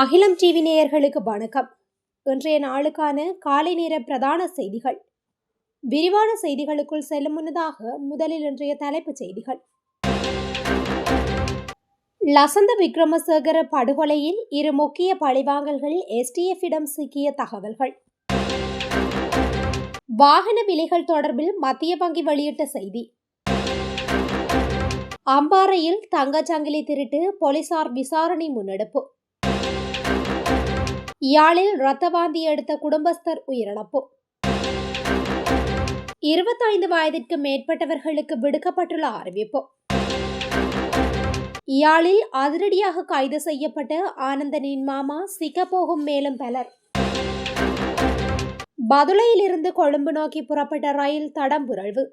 அகிலம் டிவி நேயர்களுக்கு வணக்கம். இன்றைய நாளுக்கான காலை நேர பிரதான செய்திகள். விரிவான செய்திகளுக்குள் செல்லும் முன்னதாக முதலில் இன்றைய தலைப்புச் செய்திகள். லசந்த விக்ரமசேகர படுகொலையில் இரு முக்கிய பழிவாங்கல்கள் எஸ்டிஎஃப்பிடம் சிக்கிய தகவல்கள். வாகன விலைகள் தொடர்பில் மத்திய வங்கி வெளியிட்ட செய்தி. அம்பாறையில் தங்கச்சங்கிலி திருட்டு, போலீசார் விசாரணை முன்னெடுப்பு. யாழில் இரத்த வாந்தி எடுத்த குடும்பஸ்தர் உயிரிழப்பு. 25 வயதிற்கு மேற்பட்டவர்களுக்கு விடுக்கப்பட்டுள்ள அறிவிப்பு. யாழில் அதிரடியாக கைது செய்யப்பட்ட ஆனந்தனின் மாமா சிக்கப்போகும் மேலும் பலர். பதுளையிலிருந்து கொழும்பு நோக்கி புறப்பட்ட ரயில் தடம் புரள்வு.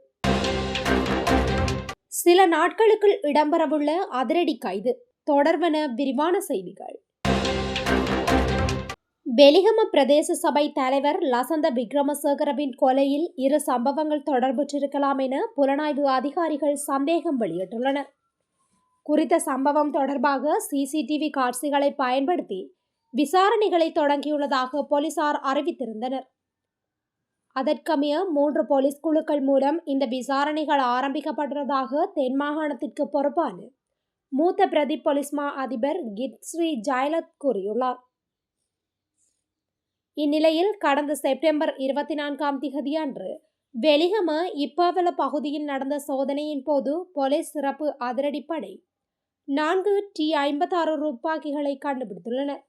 சில நாட்களுக்குள் இடம்பெறவுள்ள அதிரடி கைது தொடர்பான விரிவான செய்திகள். வெலிகம பிரதேச சபை தலைவர் லசந்த விக்ரமசேகரவின் கொலையில் இரு சம்பவங்கள் தொடர்புற்றிருக்கலாம் என புலனாய்வு அதிகாரிகள் சந்தேகம் வெளியிட்டுள்ளனர். குறித்த சம்பவம் தொடர்பாக சிசிடிவி காட்சிகளை பயன்படுத்தி விசாரணைகளை தொடங்கியுள்ளதாக போலீசார் அறிவித்திருந்தனர். அதற்கமைய 3 போலீஸ் குழுக்கள் மூலம் இந்த விசாரணைகள் ஆரம்பிக்கப்பட்டுள்ளதாக தென் மாகாணத்திற்கு பொறுப்பான மூத்த பிரதி போலீஸ் மா அதிபர் கிட்ஸ்ரீ ஜயலத் கூறியுள்ளார். இந்நிலையில் கடந்த செப்டம்பர் 24 அன்று வெலிகம இப்பாவல பகுதியில் நடந்த சோதனையின் போது போலீஸ் சிறப்பு அதிரடிப்படை 4 T-56 துப்பாக்கிகளை கண்டுபிடித்துள்ளனர்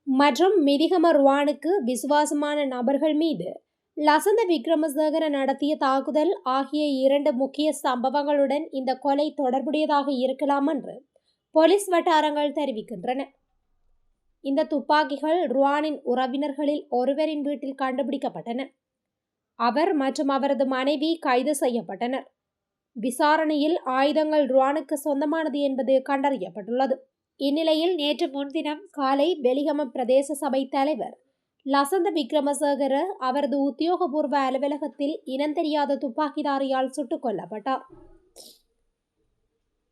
மற்றும் மிதிகம ருவானுக்கு விசுவாசமான நபர்கள் மீது லசந்த விக்ரமசேகர நடத்திய தாக்குதல் ஆகிய 2 முக்கிய சம்பவங்களுடன் இந்த கொலை தொடர்புடையதாக இருக்கலாம் என்று போலீஸ் வட்டாரங்கள் தெரிவிக்கின்றன. இந்த துப்பாக்கிகள் ருவானின் உறவினர்களில் ஒருவரின் வீட்டில் கண்டுபிடிக்கப்பட்டன. அவர் மற்றும் அவரது மனைவி கைது செய்யப்பட்டனர். விசாரணையில் ஆயுதங்கள் ருவானுக்கு சொந்தமானது என்பது கண்டறியப்பட்டுள்ளது. இந்நிலையில் நேற்று முன்தினம் காலை வெலிகம பிரதேச சபை தலைவர் லசந்த விக்ரமசேகர அவரது உத்தியோகபூர்வ அலுவலகத்தில் இனந்தெரியாத துப்பாக்கிதாரியால் சுட்டுக் கொல்லப்பட்டார்.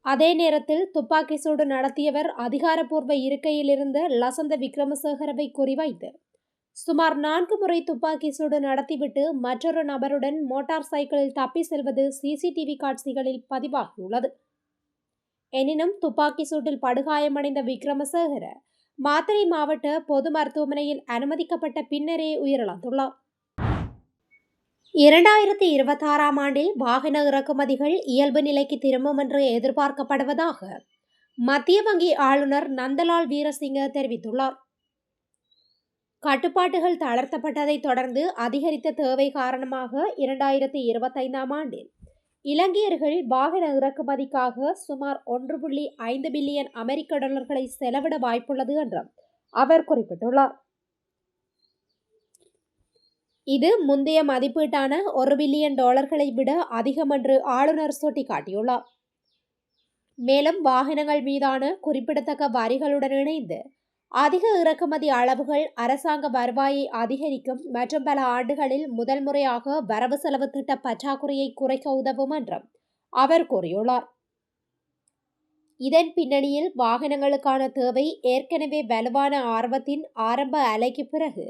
அதே நேரத்தில் துப்பாக்கி சூடு நடத்தியவர் அதிகாரப்பூர்வ இருக்கையில் இருந்த லசந்த விக்ரமசேகரவை குறிவைத்து சுமார் 4 முறை துப்பாக்கி சூடு நடத்திவிட்டு மற்றொரு நபருடன் மோட்டார் சைக்கிளில் தப்பி செல்வது சிசிடிவி காட்சிகளில் பதிவாகியுள்ளது. எனினும் துப்பாக்கி சூட்டில் படுகாயமடைந்த விக்ரமசேகர மாத்தறை மாவட்ட பொது மருத்துவமனையில் அனுமதிக்கப்பட்ட பின்னரே உயிரிழந்துள்ளார். 2026 ஆண்டில் வாகன இறக்குமதிகள் இயல்பு நிலைக்கு திரும்பும் என்று எதிர்பார்க்கப்படுவதாக மத்திய வங்கி ஆளுநர் நந்தலால் வீரசிங்க தெரிவித்துள்ளார். கட்டுப்பாட்டுகள் தளர்த்தப்பட்டதை தொடர்ந்து அதிகரித்த தேவை காரணமாக 2025 ஆண்டில் இலங்கையர்கள் வாகன இறக்குமதிக்காக சுமார் 1.5 பில்லியன் அமெரிக்க டாலர்களை செலவிட வாய்ப்புள்ளது என்றும் அவர் குறிப்பிட்டுள்ளார். இது முந்தைய மதிப்பீட்டான 1 பில்லியன் டாலர்களை விட அதிகம் என்று ஆளுநர் சுட்டிக்காட்டியுள்ளார். மேலும் வாகனங்கள் மீதான குறிப்பிடத்தக்க வரிகளுடன் இணைந்து அதிக இறக்குமதி அளவுகள் அரசாங்க வருவாயை அதிகரிக்கும் மற்றும் பல ஆண்டுகளில் முதல் முறையாக வரவு செலவு திட்ட பற்றாக்குறையை குறைக்க உதவும் என்றும் அவர் கூறியுள்ளார். இதன் பின்னணியில் வாகனங்களுக்கான தேவை ஏற்கனவே வலுவான ஆர்வத்தின் ஆரம்ப அலைக்கு பிறகு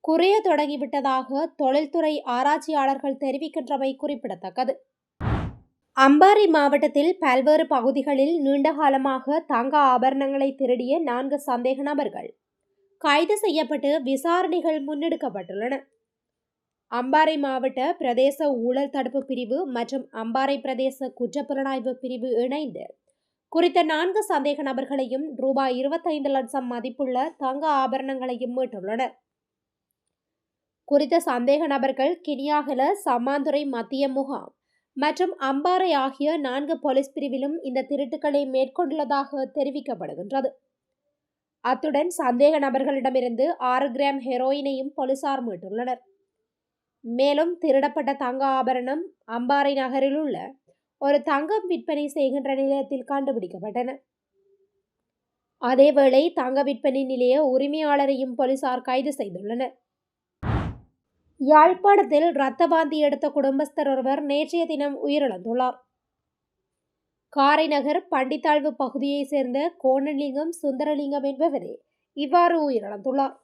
குறைய தொடங்கிவிட்டதாக தொழில்துறை ஆராய்ச்சியாளர்கள் தெரிவிக்கின்றமை குறிப்பிடத்தக்கது. அம்பாறை மாவட்டத்தில் பல்வேறு பகுதிகளில் நீண்டகாலமாக தங்க ஆபரணங்களை திருடிய 4 சந்தேக நபர்கள் கைது செய்யப்பட்டு விசாரணைகள் முன்னெடுக்கப்பட்டுள்ளன. அம்பாறை மாவட்ட பிரதேச ஊழல் தடுப்பு பிரிவு மற்றும் அம்பாறை பிரதேச குற்றப்புலனாய்வு பிரிவு இணைந்து குறித்த 4 சந்தேக நபர்களையும் ரூபாய் 25 லட்சம் மதிப்புள்ள தங்க ஆபரணங்களையும் மீட்டுள்ளனர். குறித்த சந்தேக நபர்கள் கினியாகல, சம்மாந்துறை மத்திய முகாம் மற்றும் அம்பாறை ஆகிய 4 போலீஸ் பிரிவிலும் இந்த திருட்டுக்களை மேற்கொண்டுள்ளதாக தெரிவிக்கப்படுகின்றது. அத்துடன் சந்தேக நபர்களிடமிருந்து 6 கிராம் ஹெரோயினையும் போலீசார் மீட்டுள்ளனர். மேலும் திருடப்பட்ட தங்க ஆபரணம் அம்பாறை நகரில் உள்ள ஒரு தங்கம் விற்பனை செய்கின்ற நிலையத்தில் கண்டுபிடிக்கப்பட்டன. அதேவேளை தங்க விற்பனை நிலைய உரிமையாளரையும் போலீசார் கைது செய்துள்ளனர். யாழ்ப்பாணத்தில் இரத்த வாந்தி எடுத்த குடும்பஸ்தர் ஒருவர் நேற்றைய தினம் உயிரிழந்துள்ளார். காரைநகர் பண்டித்தாழ்வு பகுதியைச் சேர்ந்த கோணலிங்கம் சுந்தரலிங்கம் என்பவரே இவ்வாறு உயிரிழந்துள்ளார்.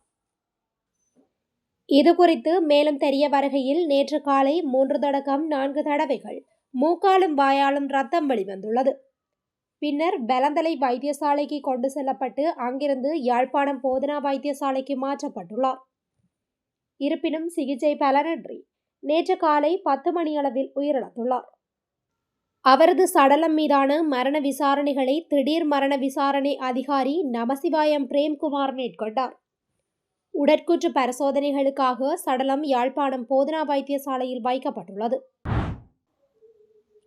இதுகுறித்து மேலும் தெரிய வருகையில் நேற்று காலை 3-4 தடவைகள் மூக்காலும் வாயாலும் ரத்தம் வெளிவந்துள்ளது. பின்னர் பெலந்தலை வைத்தியசாலைக்கு கொண்டு செல்லப்பட்டு அங்கிருந்து யாழ்ப்பாணம் போதனா வைத்தியசாலைக்கு மாற்றப்பட்டுள்ளார். இருப்பினும் சிகிச்சை பலனின்றி நேற்று காலை 10 மணியளவில் உயிரிழந்துள்ளார். அவரது சடலம் மீதான மரண விசாரணைகளை திடீர் மரண விசாரணை அதிகாரி நமசிவாயம் பிரேம்குமார் மேற்கொண்டார். உடற்கூற்று பரிசோதனைகளுக்காக சடலம் யாழ்ப்பாணம் போதனா வைத்தியசாலையில் வைக்கப்பட்டுள்ளது.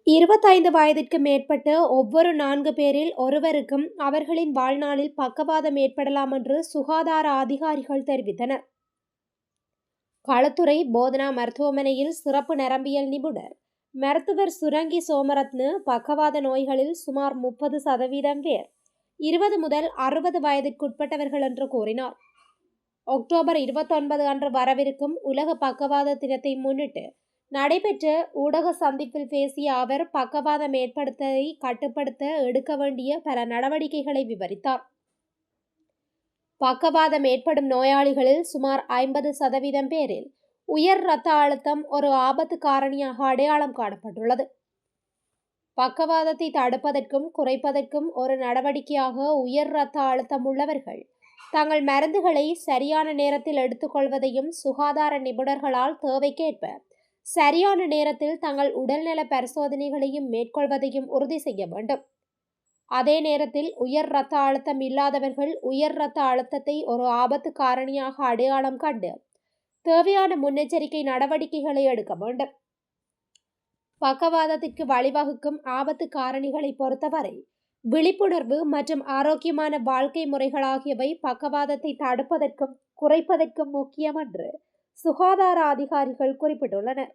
25 வயதிற்கு மேற்பட்ட ஒவ்வொரு 4 பேரில் ஒருவருக்கும் அவர்களின் வாழ்நாளில் பக்கவாதம் ஏற்படலாம் என்று சுகாதார அதிகாரிகள் தெரிவித்தனர். களுத்துறை போதனா மருத்துவமனையில் சிறப்பு நரம்பியல் நிபுணர் மருத்துவர் சுரங்கி சோமரத்ன பக்கவாத நோய்களில் சுமார் 30% பேர் 20 முதல் 60 வயதிற்குட்பட்டவர்கள் என்று கூறினார். அக்டோபர் 29 அன்று வரவிருக்கும் உலக பக்கவாத தினத்தை முன்னிட்டு நடைபெற்ற ஊடக சந்திப்பில் பேசிய அவர் பக்கவாதம் ஏற்படுத்தலை கட்டுப்படுத்த எடுக்க வேண்டிய பல நடவடிக்கைகளை விவரித்தார். பக்கவாதம் ஏற்படும் நோயாளிகளில் சுமார் 50% பேரில் உயர் இரத்த அழுத்தம் ஒரு ஆபத்து காரணியாக அடையாளம் காணப்பட்டுள்ளது. பக்கவாதத்தை தடுப்பதற்கும் குறைப்பதற்கும் ஒரு நடவடிக்கையாக உயர் இரத்த அழுத்தம் உள்ளவர்கள் தங்கள் மருந்துகளை சரியான நேரத்தில் எடுத்துக்கொள்வதையும் சுகாதார நிபுணர்களால் தேவைக்கேற்ப சரியான நேரத்தில் தங்கள் உடல்நல பரிசோதனைகளையும் மேற்கொள்வதையும் உறுதி செய்ய வேண்டும். அதே நேரத்தில் உயர் இரத்த அழுத்தம் இல்லாதவர்கள் உயர் இரத்த அழுத்தத்தை ஒரு ஆபத்து காரணியாக அடையாளம் கண்டு தேவையான முன்னெச்சரிக்கை நடவடிக்கைகளை எடுக்க வேண்டும். பக்கவாதத்திற்கு வழிவகுக்கும் ஆபத்து காரணிகளை பொறுத்தவரை விழிப்புணர்வு மற்றும் ஆரோக்கியமான வாழ்க்கை முறைகள் ஆகியவை பக்கவாதத்தை தடுப்பதற்கும் குறைப்பதற்கும் முக்கியம் என்று சுகாதார அதிகாரிகள் குறிப்பிட்டுள்ளனர்.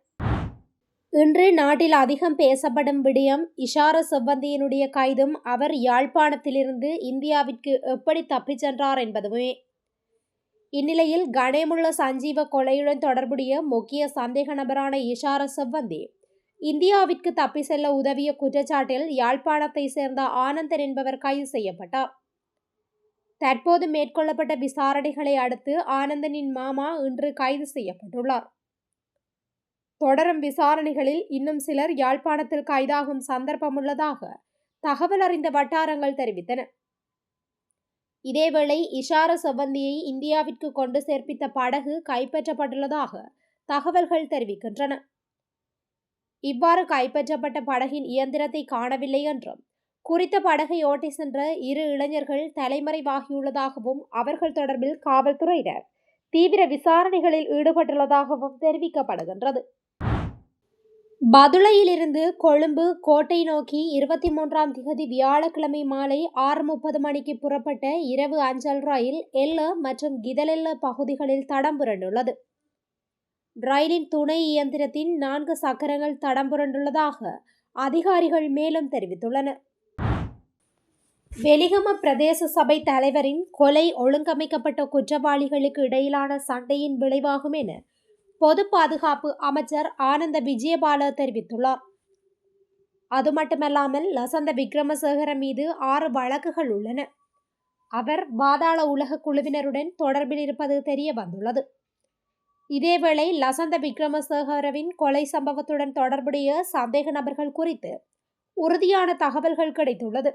இன்று நாட்டில் அதிகம் பேசப்படும் விடயம் இஷார செவ்வந்தியினுடைய கைதும் அவர் யாழ்ப்பாணத்திலிருந்து இந்தியாவிற்கு எப்படி தப்பிச் சென்றார் என்பதுமே. இந்நிலையில் கணேமுள்ள சஞ்சீவ கொலையுடன் தொடர்புடைய முக்கிய சந்தேக நபரான இஷார செவ்வந்தி இந்தியாவிற்கு தப்பி செல்ல உதவிய குற்றச்சாட்டில் யாழ்ப்பாணத்தை சேர்ந்த ஆனந்தன் என்பவர் கைது செய்யப்பட்டார். தற்போது மேற்கொள்ளப்பட்ட விசாரணைகளை அடுத்து ஆனந்தனின் மாமா இன்று கைது செய்யப்பட்டுள்ளார். தொடரும் விசாரணைகளில் இன்னும் சிலர் யாழ்ப்பாணத்தில் கைதாகும் சந்தர்ப்பம் உள்ளதாக தகவல் அறிந்த வட்டாரங்கள் தெரிவித்தன. இதேவேளை இஷார செவ்வந்தியை இந்தியாவிற்கு கொண்டு சேர்ப்பித்த படகு கைப்பற்றப்பட்டுள்ளதாக தகவல்கள் தெரிவிக்கின்றன. இவ்வாறு கைப்பற்றப்பட்ட படகின் இயந்திரத்தை காணவில்லை என்றும் குறித்த படகை ஓட்டி சென்ற 2 இளைஞர்கள் தலைமறைவாகியுள்ளதாகவும் அவர்கள் தொடர்பில் காவல்துறையினர் தீவிர விசாரணைகளில் ஈடுபட்டுள்ளதாகவும் தெரிவிக்கப்படுகின்றது. பதுளையிலிருந்து கொழும்பு கோட்டை நோக்கி 23ஆம் திகதி வியாழக்கிழமை மாலை 6:30 மணிக்கு புறப்பட்ட இரவு அஞ்சல் ரயில் எல்ல மற்றும் கிதலெல்ல பகுதிகளில் தடம் புரண்டுள்ளது. ரயிலின் துணை இயந்திரத்தின் 4 சக்கரங்கள் தடம் புரண்டுள்ளதாக அதிகாரிகள் மேலும் தெரிவித்துள்ளனர். வெலிகம பிரதேச சபை தலைவரின் கொலை ஒழுங்கமைக்கப்பட்ட குற்றவாளிகளுக்கு இடையிலான சண்டையின் விளைவாகும் என பொது பாதுகாப்பு அமைச்சர் ஆனந்த விஜயபால தெரிவித்துள்ளார். அது மட்டுமல்லாமல் லசந்த விக்ரமசேகர மீது 6 வழக்குகள் உள்ளன. அவர் பாதாள உலக குழுவினருடன் தொடர்பில் இருப்பது தெரிய வந்துள்ளது. இதேவேளை லசந்த விக்ரமசேகரவின் கொலை சம்பவத்துடன் தொடர்புடைய சந்தேக நபர்கள் குறித்து உறுதியான தகவல்கள் கிடைத்துள்ளது.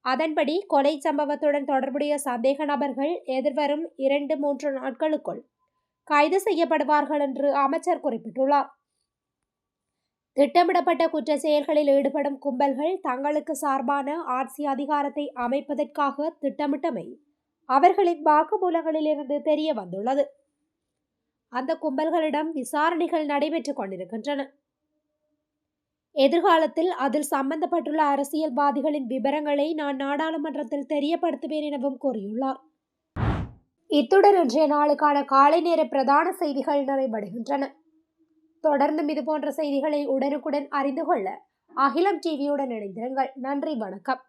அதன்படி கொலை சம்பவத்துடன் தொடர்புடைய சந்தேக நபர்கள் எதிர்வரும் 2-3 நாட்களுக்குள் கைது செய்யப்படுவார்கள் என்று அமைச்சர் குறிப்பிட்டுள்ளார். திட்டமிடப்பட்ட குற்ற செயல்களில் ஈடுபடும் கும்பல்கள் தங்களுக்கு சார்பான ஆட்சி அதிகாரத்தை அமைப்பதற்காக திட்டமிட்டமை அவர்களின் வாக்குமூலங்களிலிருந்து தெரிய வந்துள்ளது. அந்த கும்பல்களிடம் விசாரணைகள் நடைபெற்றுக் கொண்டிருக்கின்றன. எதிர்காலத்தில் அதில் சம்பந்தப்பட்டுள்ள அரசியல்வாதிகளின் விவரங்களை நான் நாடாளுமன்றத்தில் தெரியப்படுத்துவேன் எனவும் கூறியுள்ளார். இத்துடன் இன்றைய நாளுக்கான காலை நேர பிரதான செய்திகள் நிறைவடைகின்றன. தொடர்ந்தும் இதுபோன்ற செய்திகளை உடனுக்குடன் அறிந்து கொள்ள அகிலம் டிவியுடன் இணைந்திருங்கள். நன்றி, வணக்கம்.